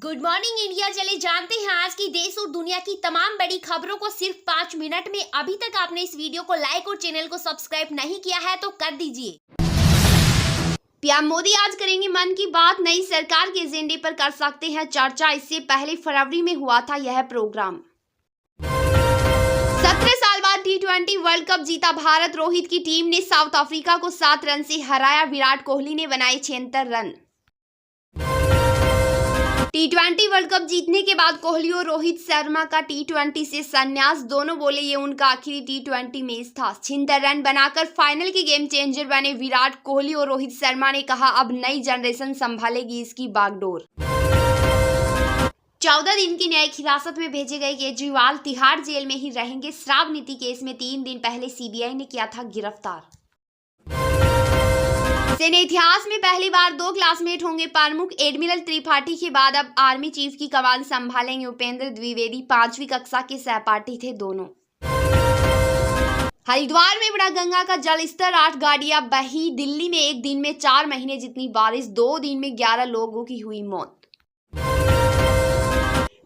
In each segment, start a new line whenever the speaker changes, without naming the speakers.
Good morning India. चले जानते हैं आज की देश और दुनिया की तमाम बड़ी खबरों को सिर्फ 5 मिनट में। अभी तक आपने इस वीडियो को लाइक और चैनल को सब्सक्राइब नहीं किया है तो कर दीजिए। पीएम मोदी आज करेंगे मन की बात, नई सरकार के एजेंडे पर कर सकते हैं चर्चा। इससे पहले फरवरी में हुआ था यह प्रोग्राम। 17 साल बाद T20 वर्ल्ड कप जीता भारत। रोहित की टीम ने साउथ अफ्रीका को 7 रन से हराया। विराट कोहली ने बनाए 76 रन। T20 वर्ल्ड कप जीतने के बाद कोहली और रोहित शर्मा का T20 से संन्यास। दोनों बोले ये उनका आखिरी T20 मैच था। 76 रन बनाकर फाइनल के गेम चेंजर बने विराट कोहली और रोहित शर्मा ने कहा अब नई जनरेशन संभालेगी इसकी बागडोर। 14 दिन की न्यायिक हिरासत में भेजे गए केजरीवाल तिहाड़ जेल में ही रहेंगे। शराब नीति केस में 3 दिन पहले सीबीआई ने किया था गिरफ्तार। सेना इतिहास में पहली बार 2 क्लासमेट होंगे प्रमुख। एडमिरल त्रिपाठी के बाद अब आर्मी चीफ की कमान संभालेंगे उपेंद्र द्विवेदी। 5वीं कक्षा के सहपाठी थे दोनों। हरिद्वार में बढ़ा गंगा का जलस्तर, 8 गाड़ियां बही। दिल्ली में एक दिन में 4 महीने जितनी बारिश, 2 दिन में 11 लोगों की हुई मौत।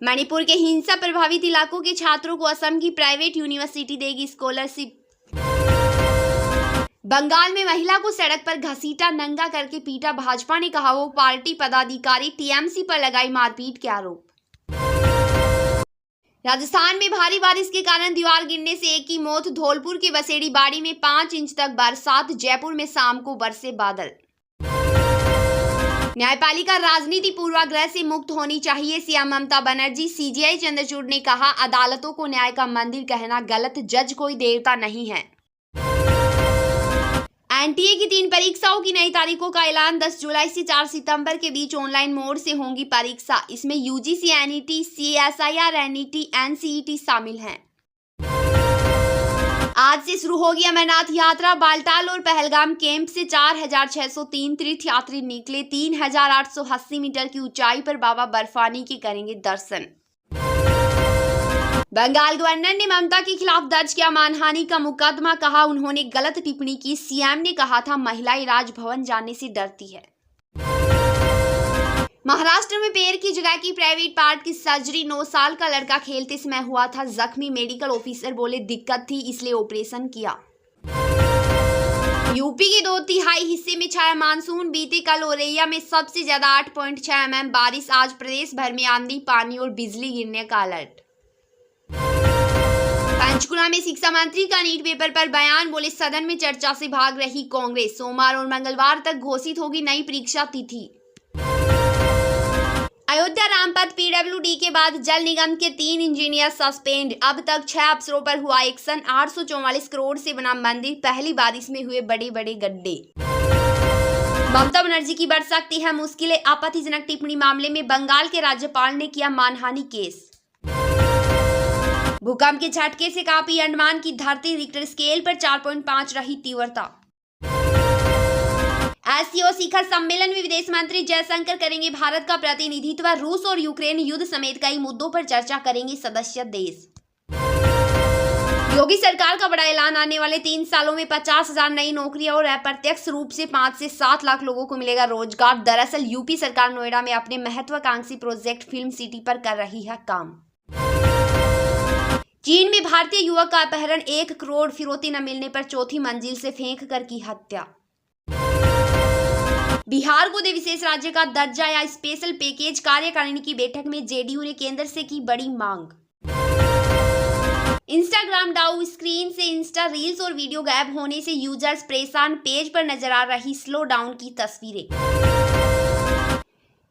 मणिपुर के हिंसा प्रभावित इलाकों के छात्रों को असम की प्राइवेट यूनिवर्सिटी देगी स्कॉलरशिप। बंगाल में महिला को सड़क पर घसीटा, नंगा करके पीटा। भाजपा ने कहा वो पार्टी पदाधिकारी। टीएमसी पर लगाई मारपीट के आरोप। राजस्थान में भारी बारिश के कारण दीवार गिरने से एक की मौत। धौलपुर के बसेड़ी बाड़ी में 5 इंच तक बरसात। जयपुर में शाम को बरसे बादल। न्यायपालिका राजनीति पूर्वाग्रह से मुक्त होनी चाहिए, सीएम ममता बनर्जी। सीजेआई चंद्रचूड़ ने कहा अदालतों को न्याय का मंदिर कहना गलत, जज कोई देवता नहीं है। एनटीए की 3 परीक्षाओं की नई तारीखों का ऐलान। 10 जुलाई से 4 सितंबर के बीच ऑनलाइन मोड से होंगी परीक्षा। इसमें UGC, NET, CSIR, NET, NCET शामिल हैं। आज से शुरू होगी अमरनाथ यात्रा। बालटाल और पहलगाम कैंप से 4603 तीर्थयात्री निकले। 3880 मीटर की ऊंचाई पर बाबा बर्फानी के करेंगे दर्शन। बंगाल गवर्नर ने ममता के खिलाफ दर्ज किया मानहानि का मुकदमा। कहा उन्होंने गलत टिप्पणी की। सीएम ने कहा था महिलाएं राजभवन जाने से डरती है। महाराष्ट्र में पैर की जगह की प्राइवेट पार्ट की सर्जरी। 9 साल का लड़का खेलते समय हुआ था जख्मी। मेडिकल ऑफिसर बोले दिक्कत थी इसलिए ऑपरेशन किया। यूपी के 2/3 हिस्से में छाया मानसून। बीते कल औरैया में सबसे ज्यादा 8.6 mm बारिश। आज प्रदेश भर में आंधी, पानी और बिजली गिरने का अलर्ट। पंचकुला में शिक्षा मंत्री का नीट पेपर पर बयान। बोले सदन में चर्चा से भाग रही कांग्रेस। सोमवार और मंगलवार तक घोषित होगी नई परीक्षा तिथि। अयोध्या रामपथ पीडब्ल्यूडी के बाद जल निगम के 3 इंजीनियर सस्पेंड। अब तक 6 अफसरों पर हुआ एक्शन। 844 करोड़ से बना मंदिर। पहली बारिश में हुए बड़े बड़े गड्ढे। ममता बनर्जी की बढ़ सकती है मुश्किलें। आपत्तिजनक टिप्पणी मामले में बंगाल के राज्यपाल ने किया मानहानि केस। भूकंप के झटके से कांपी अंडमान की धरती। रिक्टर स्केल पर 4.5 रही तीव्रता। एससीओ शिखर सम्मेलन में विदेश मंत्री जयशंकर करेंगे भारत का प्रतिनिधित्व। रूस और यूक्रेन युद्ध समेत कई मुद्दों पर चर्चा करेंगे सदस्य देश। योगी सरकार का बड़ा ऐलान। आने वाले 3 सालों में 50,000 नई नौकरियां और अप्रत्यक्ष रूप से 5 से 7 लाख लोगों को मिलेगा रोजगार। दरअसल यूपी सरकार नोएडा में अपने महत्वाकांक्षी प्रोजेक्ट फिल्म सिटी पर कर रही है काम। चीन में भारतीय युवक का अपहरण। 1 करोड़ फिरौती न मिलने पर 4थी मंजिल से फेंक कर की हत्या। बिहार को दे विशेष राज्य का दर्जा या स्पेशल पैकेज। कार्यकारिणी की बैठक में जेडीयू ने केंद्र से की बड़ी मांग। इंस्टाग्राम डाउ स्क्रीन से इंस्टा रील्स और वीडियो गायब होने से यूजर्स परेशान। पेज पर नजर आ रही स्लो डाउन की तस्वीरें।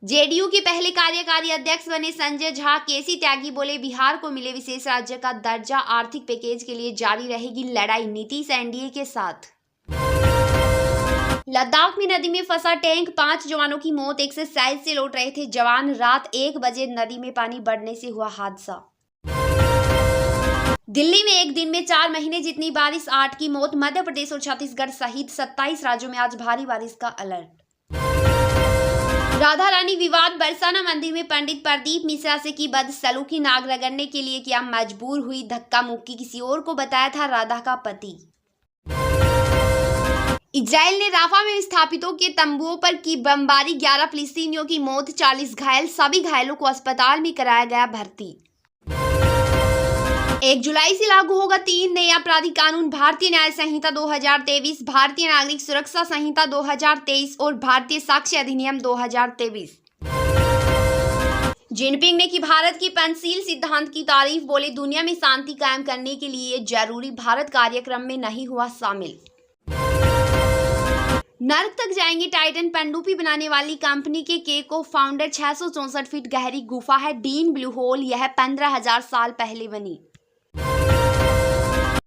जेडीयू के पहले कार्यकारी अध्यक्ष बने संजय झा। केसी त्यागी बोले बिहार को मिले विशेष राज्य का दर्जा। आर्थिक पैकेज के लिए जारी रहेगी लड़ाई। नीतीश एनडीए के साथ। लद्दाख में नदी में फंसा टैंक। 5 जवानों की मौत। एक्सरसाइज से लौट रहे थे जवान। रात 1 बजे नदी में पानी बढ़ने से हुआ हादसा। दिल्ली में एक दिन में 4 महीने जितनी बारिश, 8 की मौत। मध्य प्रदेश और छत्तीसगढ़ सहित 27 राज्यों में आज भारी बारिश का अलर्ट। राधा रानी विवाद। बरसाना मंदिर में पंडित प्रदीप मिश्रा से की बदसलूकी। नाग रगड़ने के लिए किया मजबूर, हुई धक्का मुक्की। किसी और को बताया था राधा का पति। इजराइल ने राफा में विस्थापितों के तंबुओं पर की बमबारी, 11 फिलिस्तीनियों की मौत, 40 घायल, सभी घायलों को अस्पताल में कराया गया भर्ती। 1 जुलाई से लागू होगा 3 नए आपराधिक कानून, भारतीय न्याय संहिता 2023, भारतीय नागरिक सुरक्षा संहिता 2023 और भारतीय साक्ष्य अधिनियम 2023। जिनपिंग ने की भारत की पंचशील सिद्धांत की तारीफ, बोले दुनिया में शांति कायम करने के लिए जरूरी, भारत कार्यक्रम में नहीं हुआ शामिल। नर्क तक जाएंगे टाइटन पनडुब्बी बनाने वाली कंपनी के को फाउंडर। 664 फीट गहरी गुफा है डीन ब्लू होल, यह 15,000 साल पहले बनी।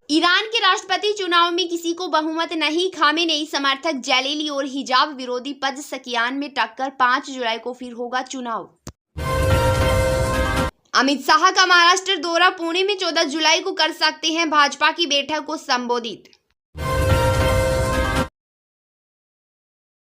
ईरान के राष्ट्रपति चुनाव में किसी को बहुमत नहीं, खामेनेई समर्थक जलीली और हिजाब विरोधी पज़शकियान में टक्कर, 5 जुलाई को फिर होगा चुनाव। अमित शाह का महाराष्ट्र दौरा, पुणे में 14 जुलाई को कर सकते हैं भाजपा की बैठक को संबोधित।